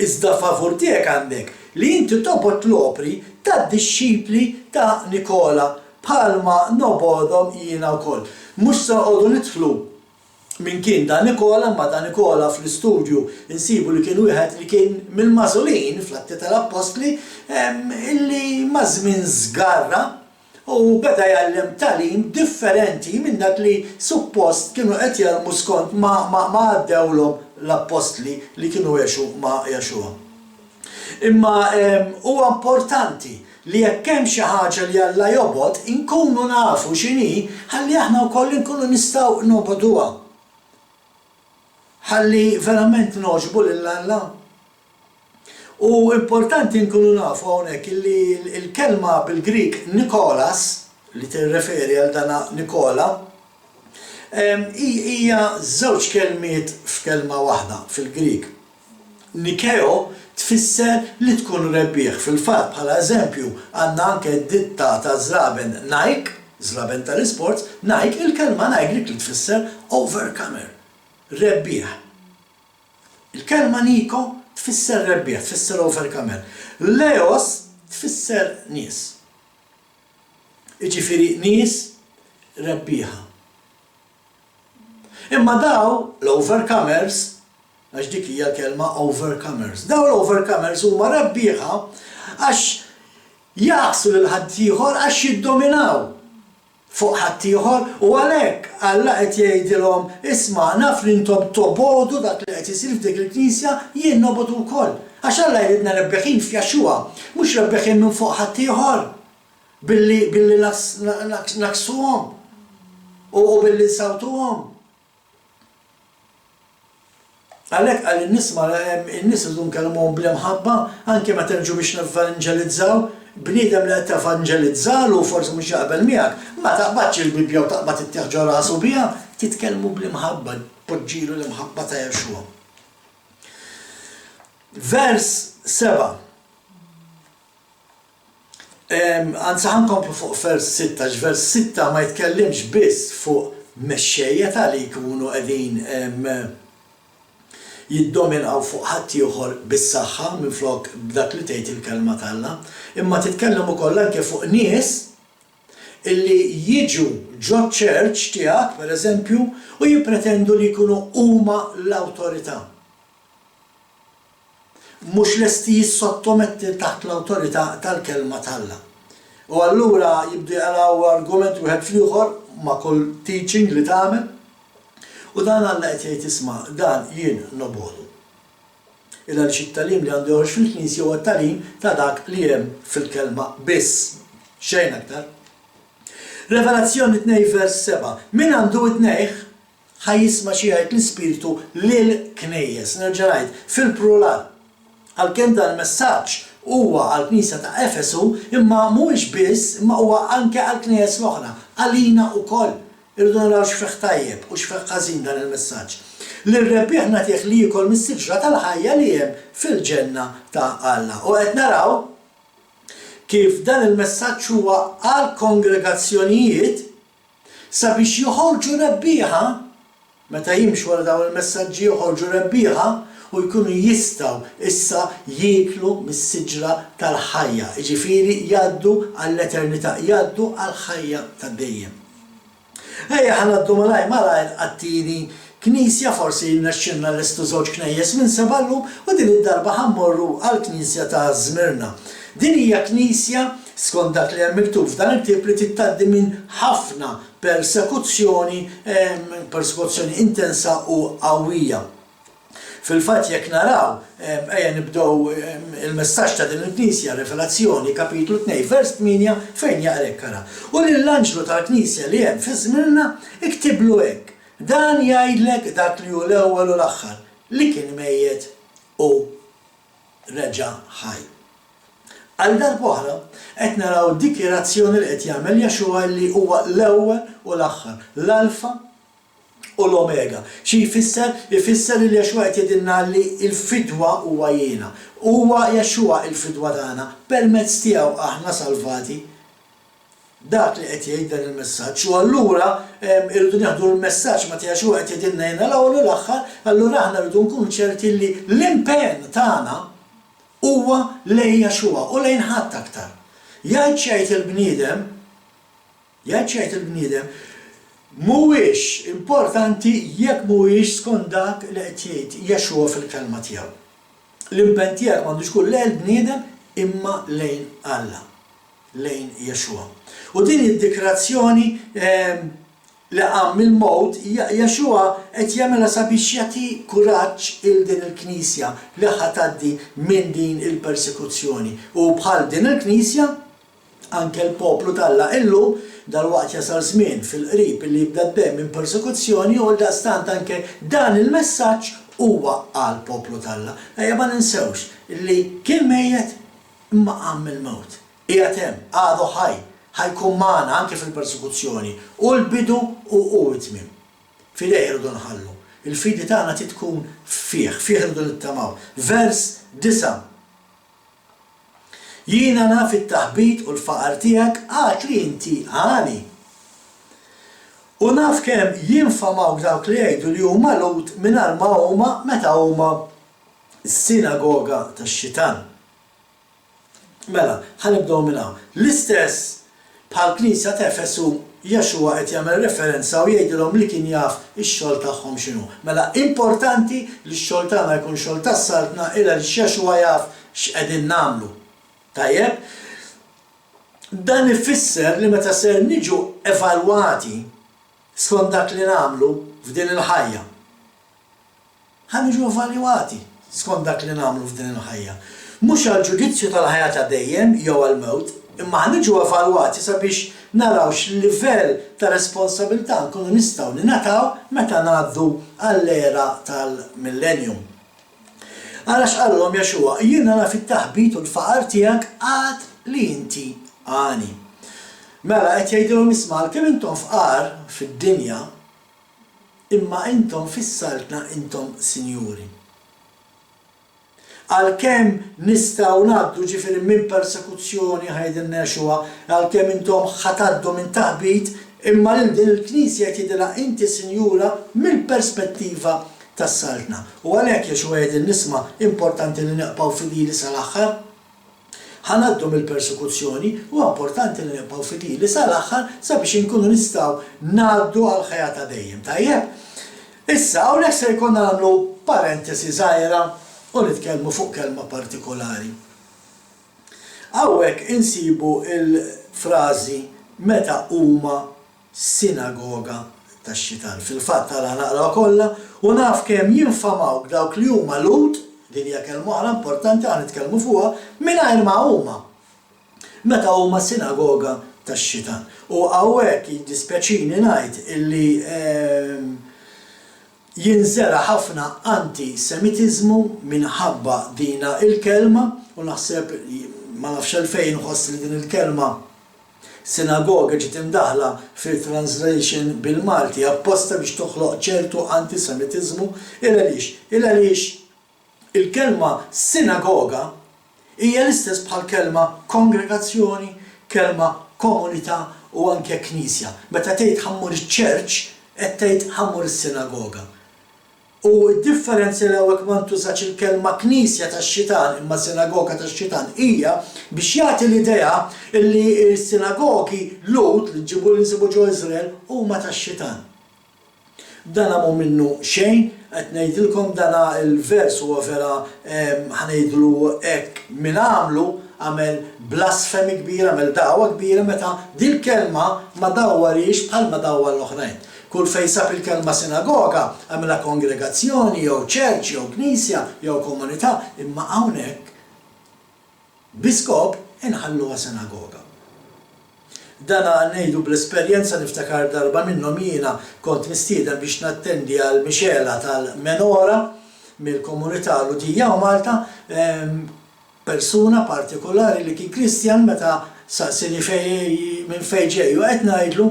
S1: Iżda favur tiegħek għandek li inti tobgħod l-opri tad-dixxipli ta' Nikola bħalma nobodhom jiena wkoll. Mhux se noqogħdu nidħlu min kien da Nikola, ma da Nikola fl-istudju insibu li kien wieħed li kien mill-Mażulin fl-Atti tal-Apostli illi ma' żmien żgarra u beda jgħallem tagħlim differenti minn dak li suppost kienu qed jgħallmu skont ma għaddewlhom l-Apostli li kienu jgħixu ma' Yeshua. Imma huwa importanti li jekk hemm xi ħaġa li Alla jobod, inkunu nafu x'inhi ħalli aħna wkoll inkunu nistgħu nobogħduha. Ħalli verament noġbu lil Alla. U importanti nkunu nafu hawnhekk li l-kelma bil-Grik Nikolas li tirreferi għal dana Nikola hija żewġ kelmiet f'kelma waħda fil-Grik. Nikeo tfisser li tkun rebbieħ. Fil-fatt bħala eżempju għandna anke d-ditta ta' żraben Nike, żraben tal-isports, Nike, il-kelma Nike li tfisser overcomer, rebbieħ. Il-kelma Niko tfisser rebbieħ, tfisser overcomer. Leos tfisser nies. Jiġifieri nies rebbieħa. Imma daw l-overcomers għax dik hija kelma overcomers. Daw l-overcomers huma rebbieħa għax jaqsu lil ħaddieħor għax jiddominaw fuq ħaddieħor u għalhekk Alla qed jgħidilhom isma' naf li intom tobodu dak li qed isir f'dik il-Knisja jien nobodu wkoll. Għax Alla jridna rebbieħin f'Jaxxua, mhux rebbieħin minn fuq ħaddieħor billi naksuhom u billi nsawtuhom. Għalhekk għal nisma' in-nies idu nkellmuhom bl-imħabba anke meta nġu biex nevanġelizzaw, bniedem li qed tevanġelizzalu forsi mhux jaqbel miegħek, ma taqbadx il-Bibja u taqbad ittieħ rasu biha, titkellmu bl-imħabba, poġġilu l-imħabba ta' Yeshua. Vers 7. Anzi ħankomplu fuq vers 6, vers 6 ma jitkellimx biss fuq mexxejja li jkunu qegħdin jiddominaw fuq ħadd ieħor bis-saħħa minflok b'dak li tgħid il-kelma t'Alla, imma titkellem ukoll anke fuq nies illi jiġu ġo ċerċ tiegħek pereżempju u jippretendu li jkunu huma l-awtorità. Mhux lesti jissottometti taħt l-awtorità tal-kelma t'Alla. U allura jibdu jaraw argument wieħed fl-ieħor ma' kull teaching li tagħmel. U dan Alla qed jgħid isma' dan jien nobodu. illa li it-talim li għandu joħroġ fil-Knisja huwa t-talim ta' dak li hemm fil-kelma biss. Xejn aktar. Revelazzjoni 2 vers 7. Min għandu id-nejħ ħajjisma' xi jgħid l-Ispiritu lill-knejjes. Nerġa' ngħid fil-plural. Għalkemm dan il-messaġġ huwa għall-Knisja ta' Efesu, imma mhuwiex biss, imma huwa anke għall-knejjes l-oħra, għalina wkoll. Irridu naraw x'fih tajjeb u x'fih ħażin dan il-messaġġ. Lir-rebbieħ nagħtih li jkun mis-siġra tal-ħajja li hemm fil-ġenna ta' Alla. U qed naraw kif dan il-messaġġ huwa għal kongregazzjonijiet sabiex joħorġu rebbieħa meta jimxu wara dawn il-messaġġi joħorġu rebbieħa u jkunu jistgħu issa jieklu mis-siġra tal-ħajja. Jiġifieri jgħaddu għall-eternità, jgħaddu għall-ħajja tad-dejjem. Ejja ħanaddu malajr għat-tieni knisja forsi jnaxxilna lestu żewġ knejjes minn seballum u din id-darba ħammorru għall-Knisja ta' Żmirna. Din hija knisja skont dak li hemm miktub f'dan il-ktieb li titgħaddi minn ħafna persekuzzjoni intensa u qawwija. Fil-fatt jekk naraw, ejja nibdew il-messaġġ ta' din il-Knisja, Revelazzjoni kapitlu 2 vers 8 fejn jaqrek kara. U lill-anġlu tal-Knisja li hemm fi Żmirna iktiblu hekk. Dan jgħidlek dak li hu l-ewwel u l-aħħar li kien mejjed u reġa' ħaj. Għal darb'oħra qed naraw dikjerazzjoni li qed jagħmel Jaxua li huwa l-ewwel u l-aħħar, l-alfa u l-omega. Xi jfisser? Ifisser li Jaxua qed jgħidilna li l-fidwa huwa jiena. Huwa Jaxua l-fidwa tagħna permezz tiegħu aħna salvati. Dak li qed jgħid dan il-messaġġ u allura irridu nieħdu l-messaġġ ma Jaxua qed jgħidilna jiena l-ewwel u l-aħħar, allura aħna rridu nkunu ċerti li l-impenn tagħna huwa lejn Jaxua u lejn ħadd aktar. Jgħid il-bniedem mhuwiex importanti jekk mhuwiex skont dak li qed jgħid Jaxua fil-kelma tiegħu. L-impenn tiegħek m'għandux ikun lejn il-bniedem imma lejn Alla, lejn Jaxua. U din id-dikrazzjoni li għam il-mowt, Jaxua qed jagħmilha sabiex jagħti kuraġġ il din il-Knisja li ħatgħaddi minn din il-persekuzzjoni. U bħal din il-Knisja anke l-poplu tal-Alla illum dal-waqt jasal żmien fil-qrib li jibda d-dem minn persekuzzjoni u l-dastant anke dan il-messaġġ huwa għal poplu tal-Alla. Ejja ma ninsewx li kien mejjed imma qam il-mewt. Qiegħed hemm, għadu ħaj, ħajkun magħna anke fil-persekuzzjoni u l-bidu u t-tmiem. Fidejh irridu nħallu. Il-fidi tagħna tkun fih irridu nittamaw. Vers 9. Jiena naf it-taħbit u l-faqar tiegħek għad li inti għani. U naf kemm jinfamawk dawk li jgħidu li huma Lut mingħajr ma huma meta huma s-sinagoga tax-Xitan. Mela, ħanibdew minn hawn. L-istess bħal Knisja ta' Efesu Jaxua qed jagħmel referenza u jgħidilhom li kien jaf ix-xogħol tagħhom x'inhu. Mela importanti li x-xogħol tagħna jkun xogħol tas-saltna illa li Jaxua jaf x'qegħdin nagħmlu. Tajjeb? Dan ifisser li meta ser niġu evalwati skont dak li nagħmlu f'din il-ħajja. Ħaniġu evalwati skont dak li nagħmlu f'din il-ħajja. Mhux għall-ġudizzju tal-ħajja ta' dejjem jew għall-mewt, imma ħaniġu evalwati sabiex naraw x'livell ta' responsabilità nkunu nistgħu ningħataw meta ngħaddu għall-era tal-millennium. Għalax qallhom Jaxua, jiena naf it-taħbit u l-faqar tiegħek għad li inti għani. Mela qed jgħidilhom isma' kemm intom fqar fid-dinja imma intom fis-saltna intom sinjuri. Għalkemm nistgħu ngħaddu ġifieri minn persekuzzjoni ħajdilna Jaxua, għalkemm intom ħatgħaddu minn taħbit, imma lil din il-Knisja jgħidilha inti sinjura mill-perspettiva tas-saltna. U għalhekk Jaxua jgħid nisma' importanti li neqgħu fidili sal-aħħar. Ħanaddu mill-persekuzzjoni u importanti li neqgħu fidili sal-aħħar sabiex inkunu nistgħu ngħaddu għal ħajja ta' dejjem. Tajjeb? Issa hawnhekk se jkollna nagħmlu parentesi żgħira u nitkellmu fuq kelma partikolari. Hawnhekk insibu il-frażi meta huma sinagoga tax-Xitan. Fil-fatt tara naqra kollha u naf kemm jinfamawk dawk li huma Lut Din hija kelma oħra importanti għan nitkellmu fuqha mingħajr ma huma. Meta huma sinagoga tax-Xitan. U hawnhekk jiddispjaċini ngħid illi jinżera ħafna antisemitiżmu minħabba dina il-kelma u naħseb ma nafx għalfejn inħoss li din il-kelma sinagoga ġiet imdaħla fil-translation bil-Malti apposta biex toħloq ċertu antisemitiżmu il għaliex il-kelma sinagoga hija l-istess bħal kelma kongregazzjoni, kelma komunità u anke knisja. Meta tgħid ħammur iċ-ċerċ qed tgħid ħammur is-sinagoga. U d-differenza li hawnhekk ma ntużax il-kelma knisja tax-Xitan imma sinagoga tax-Xitan hija biex jagħti l-idea li s-sinagogi Lut li ġibu l-insibu ġo Iżrael huma tax-Xitan. Dana mhu minnu xejn, qed ngħidilkom dana il-vers huwa vera ħanejdlu hekk min għamel blasfemi kbira, għamel da'wa kbira meta din kelma ma dawwarix bħal ma dawwar l-oħrajn. Kull fejn sab il-kelma sinagoga għamela kongregazzjoni jew ċerċ jew knisja jew komunità, imma hawnhekk biskop inħalluha sinagoga. Dana ngħidu bl-esperjenza niftakar darba minnhom jiena kont mistieden biex nattendi għal mixela tal-Menora mill-komunità Ludija u Malta, persuna partikolari li kien Kristjan meta saqsini minn fejn ġej u qed ngħidlu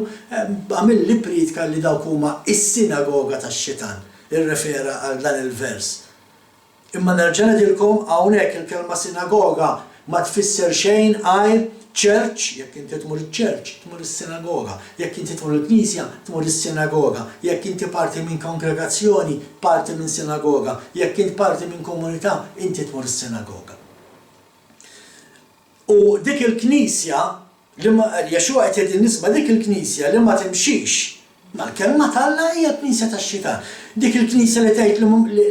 S1: għamil li pritka li dawk huma is-sinagoga tax-Xitan, irrefera għal dan il-vers. Imma nerġa' ngħidilkom hawnhekk il-kelma sinagoga ma tfisser xejn għajr ċerċ, jekk inti tmur iċ-ċerċ, tmur is-sinagoga, jekk inti tmur il-knisja, tmur is-sinagoga, jekk inti parti minn kongregazzjoni, parti minn sinagoga, jekk inti parti minn komunità, inti tmur is-sinagoga. U dik il-knisja, Jexua qed jgħid nisba dik il-knisja li ma timxix mal-kelma tal-Alla hija knisja tax-Xitan. Dik il-knisja li tgħid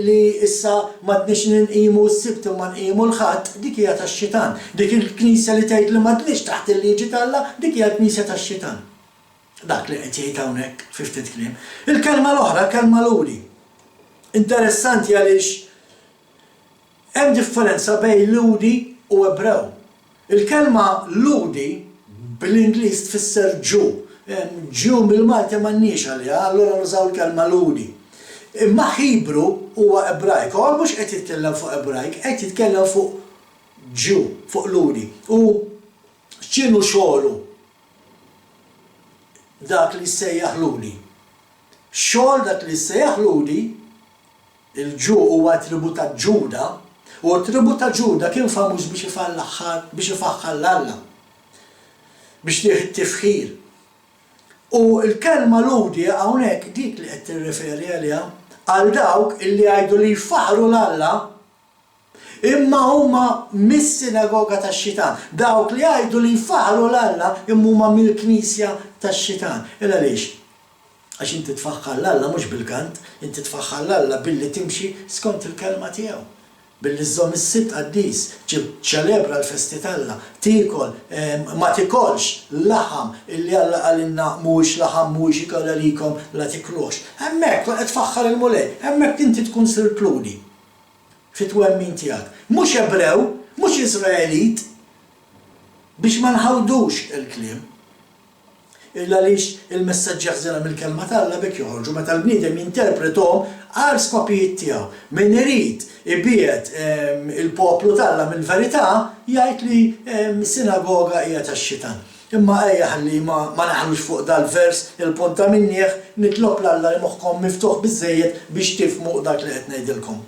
S1: li issa m'għadniex ninqimu s-sibt u ma nqimu l-ħadd, dik hija tax-Xitan. Dik il-knisja li tgħid li m'għadniex taħt il-liġi tal-Alla, dik hija knisja tax-Xitan. Dak li qed jgħid hawnhekk fi ftit kliem. Il-kelma l-oħra, kelma luri. Interessanti għaliex hemm differenza bejn ludi u Ebrew. Il-kelma ludi bil-Ingliż tfisser Ġu. Ġu bil-Malti m'għandniex għaliha, allura nużaw il-kelma ludi. Imma Ħibru huwa Ebrajk, u mhux qed jitkellem fuq Ebrajk, qed jitkellem fuq Ġu, fuq ludi. U x'inhu xogħlu dak li ssejjaħ ludi. Xogħol dak li ssejjaħ ludi, il-Ġu huwa tribu ta' Ġuda, u tribu ta' Ġuda kien famuż biex ifaħħar l-Alla, biex tieħ it-tifħir. U l-kelma ludi hawnhekk dik li qed tirreferi għaliha għal dawk illi jgħidu li jfaħru l-Alla imma huma mis-sinagoga tax-Xitan. Dawk li jgħidu li jfaħru l-Alla imma huma mill-Knisja tax-Xitan. Illa għaliex? Għax inti tfaħħar l-Alla mhux bil-kant, inti tfaħħar l-Alla billi timxi skont il-kelma tiegħu. Billi żżomm is-sibt qaddis, ċelebra l-festi tal-Alla, tikol, ma tikolx laħam illi Alla għalinna mhuwiex laħam mhuwiex ikoll għalikom la tiklux. Hemmhekk qed tfaħħar il-mulej, hemmhekk inti tkun sirt ludi fit-twemmin tiegħek. Mhux Ebrew, mhux Iżraelit, biex ma nħawdux il-kliem. Illa għaliex il-messaġġi ħżiena mill-kelma tal-Alla bekk joħorġu meta l-bniedem jinterprethom għal skopijiet tiegħu. Min irid ibiegħed il-poplu tal-Alla mill-verità jgħid li s-sinagoga hija tax-Xitan. Imma ejja ħalli ma naħlux fuq dal-vers il-punta minnieħ nitlob l-Alla li moħħkom miftuħ biżżejjed biex tifhmu dak li qed ngħidilkom.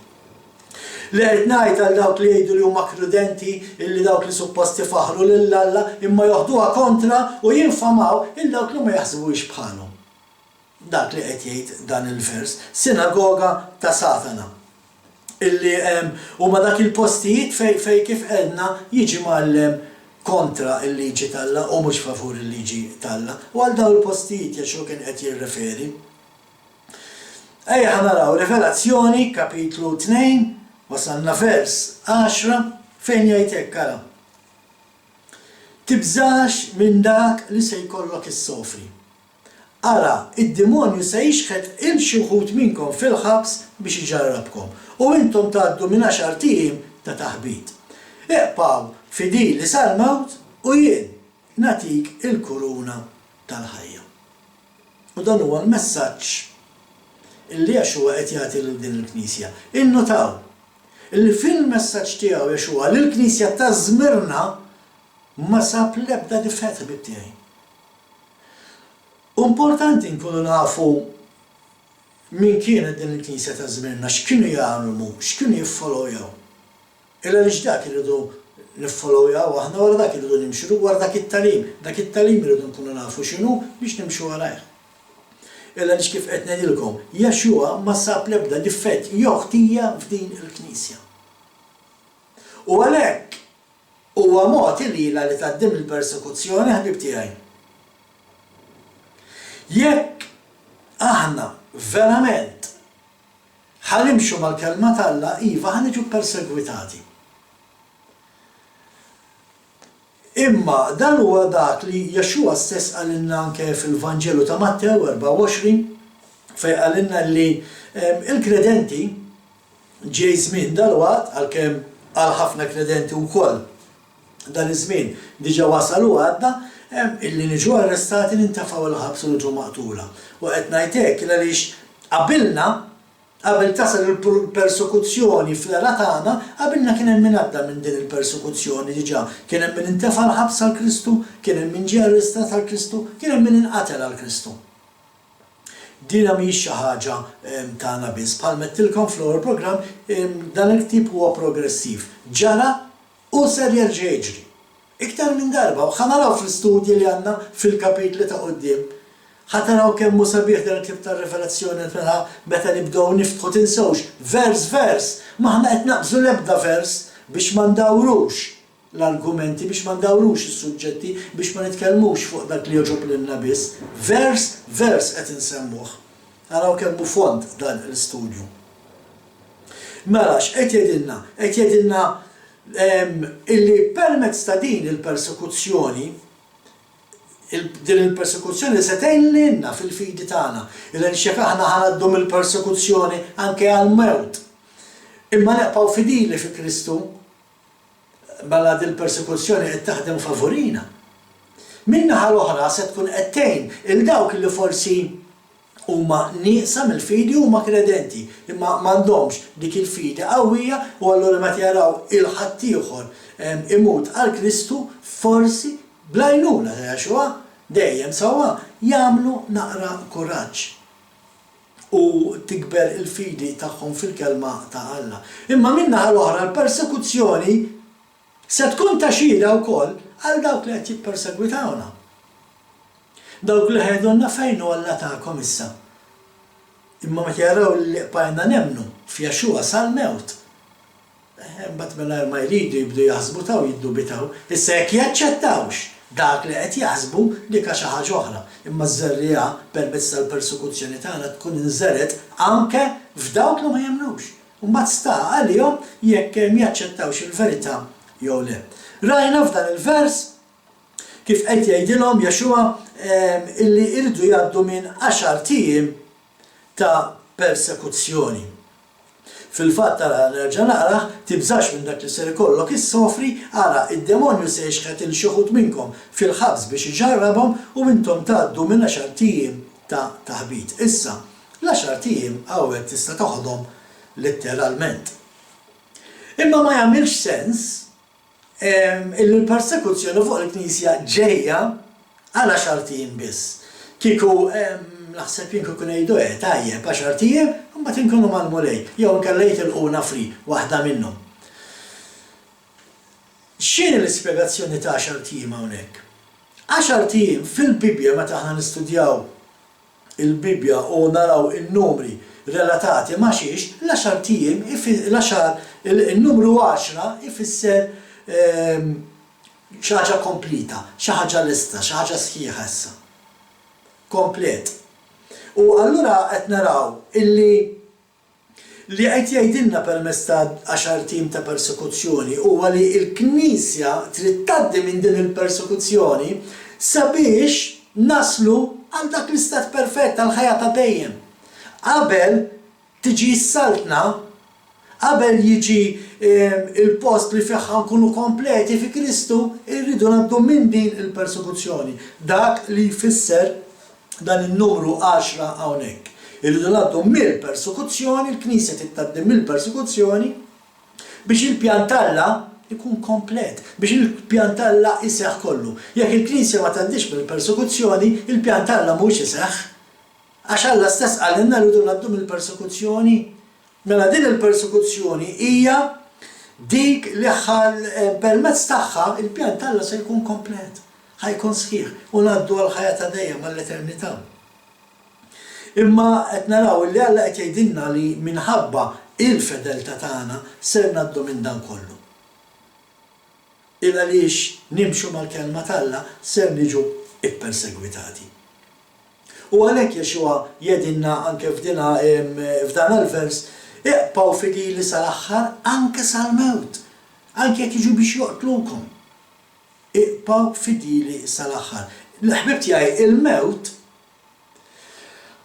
S1: Li qed ngħid għal dawk li jgħidu li huma krudenti illi dawk li suppost ifaħru lill-Alla imma joħduha kontra u jinfamaw il dawk li ma jaħsbuhiex bħalhom. Dak li qed jgħid dan il-vers, sinagoga ta' Satana. Illi huma dak il-postijiet fejn kif qedna jiġi mgħallem kontra il-liġi tal-Alla u mhux favur il-liġi tal-Alla. U għal dawn il-postijiet Jexu kien qed jirreferi. Ejja ħanaraw Rivelazzjoni kapitlu 2 wasalna vers 10 fejn jgħid hekk ara. Tibżax minn dak li se jkollok issofri. ara id-demonju se jixħet il-xi wħud minnkom fil-ħabs biex iġarrabkom. U intom tgħaddu minn 10 tiem ta' taħbit. Iqpaw fidi li sal-mewt u jien natik il-kuruna tal-ħajja. U dan huwa l-messaġġ illi Jexua qed jagħti lil din il-Knisja. Innotaw illi fil-messaġġ tiegħu Jexua lill-Knisja ta' żmirna ma sab l-ebda difett bit-tiegħi. Importanti nkunu nafu min kienet din il-Knisja ta' żmirna, x'kienu jagħmlu, x'kienu jiffollowjaw. Illa li dak irridu niffollowjaw aħna wara dak irridu nimxu wara dak it-talim irridu nkunu nafu x'inhu biex nimxu warajh. Illa li kif qed ngħidilkom, Jexua ma sab l-ebda difett jew ħtija f'din il-Knisja. U għalhekk huwa mod ilha li tgħaddim il-persekuzzjoni ħbib tiegħi. Jekk aħna verament ħanimxu mal-kelma tal-Alla, iva ħaniġu persegwitati. Imma dan huwa dak li Jexua stess qalilna anke fil-Vanġelu ta' Mattew 24 fejn qalilna li il-kredenti ġej żmien dalwaqt għalkemm għal ħafna kredenti wkoll dan iż-żmien diġà wasalu għadda illi niġu arrestati nintafgħu il-ħabs u niġu maqtula. U qed ngħid hekk qabilna qabel tasal il-persekuzzjoni fl-era tagħna, qabilna kien hemm min għadda minn din il-persekuzzjoni diġà. Kien hemm min intefa' l-ħabs għall-Kristu, kien hemm min ġie arrestat għall-Kristu, kien hemm min inqatel għall-Kristu. Dina mhijiex xi ħaġa tagħna biss. Bħal mettilkom fl-ewwel programm dan il-ktib huwa progressiv. Ġara u ser jerġa' jiġri. Iktar minn darba, u ħanaraw fl-istudji li għandna fil-kapitli ta' quddiem. ħataraw kemm hu sabiħ dan il-tip ta' rivelazzjoni meta nibdew niftħu tinsewx vers, ma aħna qed naqbżu l-ebda vers biex ma ndawrux l-argumenti, biex ma ndawrux is-suġġetti, biex ma nitkellmux fuq dak li joġob lilna biss. Vers qed insemmuh. Araw kemm hu fond dan l-istudju. Mela x'qed jgħidilna? Qed jgħidilna illi permezz ta' din il-persekuzzjoni din il-persekuzzjoni se tgħinna fil-fidi tagħna. Illa x'jekk aħna ħanaddum il-persekuzzjoni anke għall-mewt. Imma neqgħu fidili fi Kristu, mela din il-persekuzzjoni qed taħdem favorina. Min-naħa l-oħra se tkun qed tgħin il dawk li forsi huma nieqsa mill-fidi huma kredenti, imma m'għandhomx dik il-fidi qawwija u allura meta jaraw il-ħadd ieħor imut għal Kristu forsi blajnuna ta' Jexua dejjem sewwa jagħmlu naqra kuraġġ u tikber il-fidi tagħhom fil-kelma ta' Alla. Imma min-naħa l-oħra l-persekuzzjoni se tkun ta' xhieda wkoll għal dawk li qed jippersegwitawna. Dawk li ħejdulna fejn hu Alla tagħkom issa. Imma meta jaraw li qbajna nemmnu f'Jexua sal-mewt. Mbagħad mingħajr ma jridu jibdu jaħsbu taw jiddubitaw, issa jekk jaċċettawx dak li qed jaħsbu dik xi ħaġa oħra. Imma ż-żerriegħa permezz tal-persekuzzjoni tagħna tkun inżeret anke f'dawk li ma jemmnux. U mbagħad sta għalihom jekk jaċċettawx il-verità jew le. Rajna f'dan il-vers kif qed jgħidilhom Jexua illi jridu jgħaddu minn 10 tiem ta' persekuzzjoni. Fil-fatt tara nerġa' naqra tibżax minn dak li ser ikollok issofri, ara id-demonju se jixħet il xi wħud minnkom fil-ħabs biex iġarrabhom u intom tgħaddu minn 10 tiem ta' taħbit. Issa, l-10 tiem hawnhekk tista' toħodhom letteralment. Imma ma jagħmilx sens il-persekuzzjoni fuq il-Knisja ġejja għal 10 tiem biss. Kieku naħseb jien kieku ngħidu tajjeb 10 tiem, imbagħad inkunu mal-mulej, jew inkella jitilquna fri waħda minnhom. X'inhi l-ispjegazzjoni ta' 10 tiem hawnhekk? 10 tiem fil-Bibja meta aħna nistudjaw il-Bibja u naraw in-numri relatati ma' xiex, l-10 tiem il-numru 10 ifisser xi ħaġa komplita, xi ħaġa lesta, xi ħaġa sħiħa issa. Komplet. U allura qed naraw illi qed jgħidilna permezz ta' 10 tiem ta' persekuzzjoni huwa li l-Knisja trid tgħaddi minn din il-persekuzzjoni sabiex naslu għal dak l-istat perfett tal-ħajja ta' dejjem. Qabel tiġi s-saltna, qabel jiġi il-post li fih nkunu kompleti fi Kristu, irridu ngħaddu minn din il-persekuzzjoni. Dak li jfisser dan in-numru 10 hawnhekk. Irridu ngħaddu mill-persekuzzjoni, il-Knisja titgħaddi mill-persekuzzjoni biex il-pjan Alla ikun komplet, biex il-pjan Alla iseħħ kollu. Jekk il-Knisja ma tgħaddix mill-persekuzzjoni, il-pjan Alla mhux iseħħ. Għax Alla stess għalinna rridu ngħaddu mill-persekuzzjoni. Mela din il-persekuzzjoni hija dik li permezz tagħha il-pjan Alla se jkun komplet, ħajkun sħiħ u ngħaddu għal ħajja ta' dejjem għall-eternità. Imma qed naraw li Alla qed jgħidilna li minħabba il-fedeltà tagħna ser ngħaddu minn dan kollu. Il għaliex nimxu mal-kelma Alla ser niġu ippersegwitati. U għalhekk Jexua jedinna anke f'dan il-vers, iqpaw fidili sal-aħħar anke sal-mewt, anke jekk jiġu biex joqtlukom. Iqpaw fidili sal-aħħar. L-ħbib tiegħi il-mewt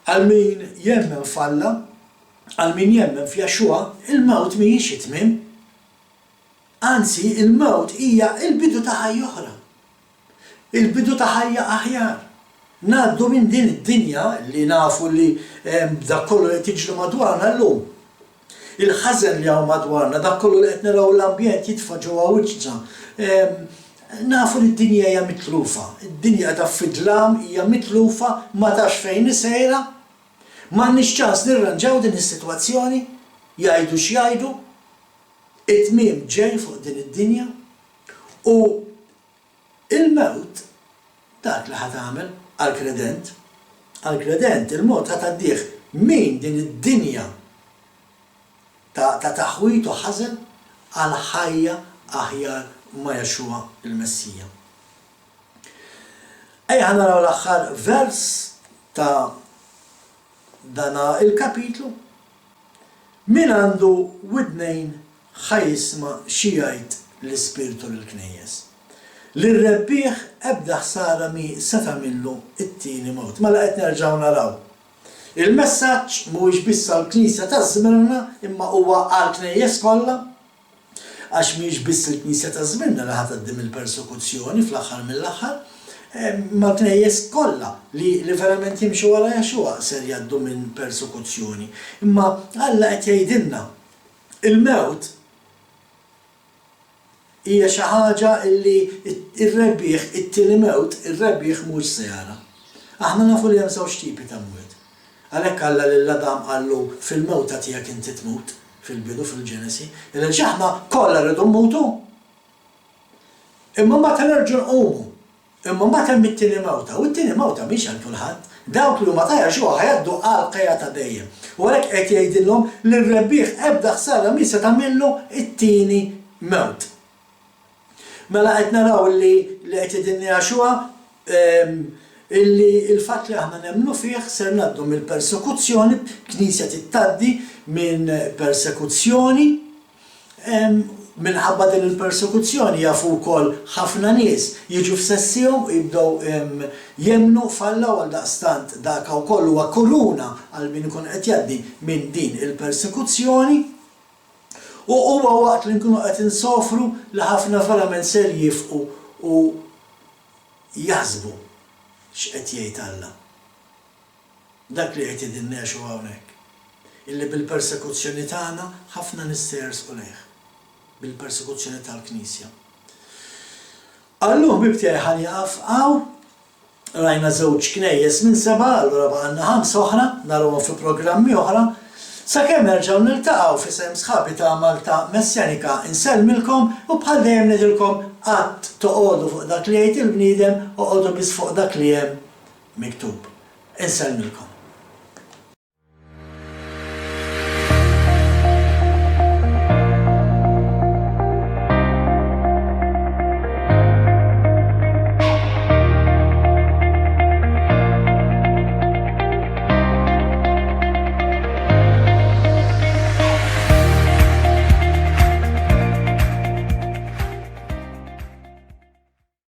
S1: għal min jemmen f'Alla, għal min jemmen f'Jexua, il-mewt mhijiex it-tmiem. Anzi, il-mewt hija il-bidu ta' ħajja oħra. Il-bidu ta' ħajja aħjar. Ngħaddu minn din id-dinja li nafu li dak kollu li tiġri madwarna llum. Il-ħażen li hawn madwarna, dak kollu li qed naraw l-ambjent jitfa' ġewwa wiċċna. Nafu li d-dinja hija mitlufa. Id-dinja qiegħda fid-dlam hija mitlufa, ma tax fejn isejra. M'għandniex ċans nirranġaw din is-sitwazzjoni, jgħidu x'jgħidu. It-tmiem ġej fuq din id-dinja u il-mewt dak li ħad tagħmel għall-kredent il-mod ħad għaddih min din id-dinja ta' taħwit u ħażen għal ħajja aħjar ma' Jexua il-Messija. Ejja naraw l-aħħar vers ta' dana il-kapitlu. Min għandu widnejn ħajisma xi jgħid l-Ispirtu lill-Knejjes. L-rebbieħ ebda ħsara mi se tagħmillu it-tieni mewt. Mela qed nerġgħu naraw. Il-messaġġ mhuwiex biss għall-Knisja ta' żminna imma huwa għall-Knejjes kollha, għax mhijiex biss il-Knisja ta' żminna li ħadd tqaddim il-persekuzzjoni fl-aħħar mill-aħħar, ma' Knejjes kollha li verament jimxu wara Jexua ser jgħaddu minn persekuzzjoni. Imma Alla qed jgħidilna il-mewt hija xi ħaġa li r-rebbieħ it-tieni mewt, ir-rebbieħ mhux se jara. Aħna nafu li hemm żewġ tipi ta' mwiet. Għalhekk Alla lil Adam qallu fil-mewta tiegħek inti tmut fil-bidu fil-Ġenesi, għaliex aħna kollha rridu mmutu. Imma mbagħad nerġgħu nqumu. Imma mbagħad hemm it-tieni mewta, u t-tieni mewta mhix għal kulħadd. Dawk li huma ta' Jexua ħajgħaddu għal ħajja ta' dejjem. U għalhekk qed jgħidilhom li r-rebbieħ ebda ħsara mi se tagħmillu it-tieni mewt. Mela qed naraw li qed jgħidilni Jexua illi il-fatt li aħna nemmnu fih ser ngħaddu mill-persekuzzjoni, Knisja tittgħaddi minn persekuzzjoni, minħabba din il-persekuzzjoni jafu wkoll ħafna nies jiġu f'sessihom jibdew jemmnu f'Alla għal daqstant dak wkoll huwa kuruna għal min ikun qed jgħaddi minn din il-persekuzzjoni. U huwa waqt li nkunu qed insofru li ħafna verament ser jifqu u jaħsbu x'qed jgħid Alla. Dak li qed jgħidilna Jexua hawnhekk. Illi bil-persekuzzjoni tagħna ħafna nistiersqu lejh. Bil-persekuzzjoni tal-Knisja. Allum bibtiegħi ħanjaqaf hawn, rajna żewġ knejjes minn 7, allura baqgħna 5 oħra, narawhom fi programmi oħra. Sakemm nerġgħu niltaqgħu f'isem sħabi ta' Malta Messjanika insellmilkom u bħal dejjem ngħidilkom qatt toqgħodu fuq dak li jgħid il-bniedem, oqgħodu biss fuq dak li hemm miktub. Insellmilkom.